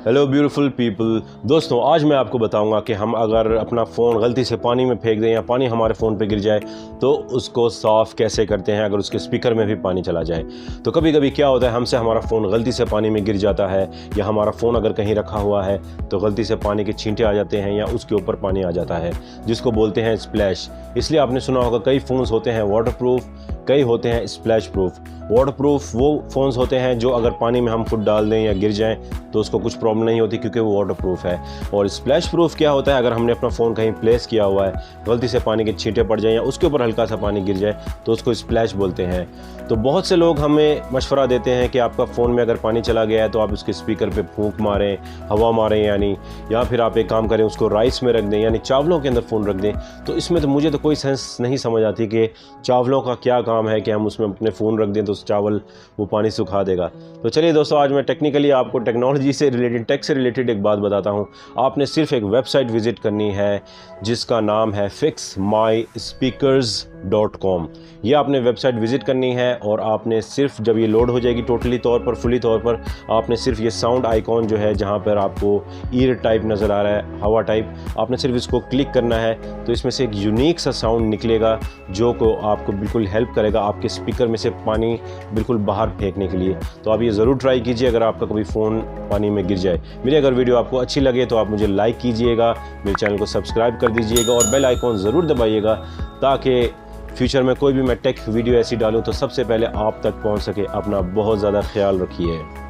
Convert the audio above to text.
Hello beautiful people. दोस्तों आज मैं आपको बताऊंगा कि हम अगर अपना फ़ोन गलती से पानी में फेंक दें या पानी हमारे फ़ोन पे गिर जाए तो उसको साफ़ कैसे करते हैं अगर उसके स्पीकर में भी पानी चला जाए। तो कभी कभी क्या होता है, हमसे हमारा फ़ोन गलती से पानी में गिर जाता है या हमारा फ़ोन अगर कहीं रखा हुआ है तो गलती से पानी के छींटे आ जाते हैं या उसके ऊपर पानी आ जाता है, जिसको बोलते हैं स्प्लैश। इसलिए आपने सुना होगा कई फ़ोन्स होते हैं वाटरप्रूफ, कई होते हैं स्प्लैश प्रूफ। वाटरप्रूफ वो फ़ोन्स होते हैं जो अगर पानी में हम खुद डाल दें या गिर जाएं तो उसको कुछ प्रॉब्लम नहीं होती क्योंकि वो वाटरप्रूफ है। और स्प्लैश प्रूफ क्या होता है, अगर हमने अपना फ़ोन कहीं प्लेस किया हुआ है, गलती से पानी के छींटे पड़ जाएं या उसके ऊपर हल्का सा पानी गिर जाए तो उसको स्प्लैश बोलते हैं। तो बहुत से लोग हमें मशवरा देते हैं कि आपका फ़ोन में अगर पानी चला गया है तो आप उसके स्पीकर पे फूंक मारें, हवा मारें यानी, या फिर आप एक काम करें उसको राइस में रख दें यानी चावलों के अंदर फ़ोन रख दें। तो इसमें तो मुझे तो कोई सेंस नहीं समझ आती कि चावलों का क्या काम है कि हम उसमें अपने फ़ोन रख दें तो उस चावल वो पानी सुखा देगा। तो चलिए दोस्तों, आज मैं टेक्निकली आपको टेक्नोलॉजी से रिलेटेड, टेक से रिलेटेड एक बात बताता हूँ। आपने सिर्फ एक वेबसाइट विज़िट करनी है जिसका नाम है fixmyspeakers.com। ये आपने वेबसाइट विज़िट करनी है और आपने सिर्फ जब ये लोड हो जाएगी टोटली तौर पर, फुली तौर पर, आपने सिर्फ ये साउंड आइकॉन जो है जहाँ पर आपको ईयर टाइप नज़र आ रहा है, हवा टाइप, आपने सिर्फ इसको क्लिक करना है तो इसमें से एक यूनिक सा साउंड निकलेगा जो को आपको बिल्कुल हेल्प करेगा आपके स्पीकर में से पानी बिल्कुल बाहर फेंकने के लिए। तो आप ये ज़रूर ट्राई कीजिए अगर आपका कभी फ़ोन पानी में गिर जाए। मेरी अगर वीडियो आपको अच्छी लगे तो आप मुझे लाइक कीजिएगा, मेरे चैनल को सब्सक्राइब कर दीजिएगा और बेल आइकॉन ज़रूर दबाइएगा ताकि फ्यूचर में कोई भी मैं टेक वीडियो ऐसी डालूँ तो सबसे पहले आप तक पहुंच सके। अपना बहुत ज़्यादा ख्याल रखिए।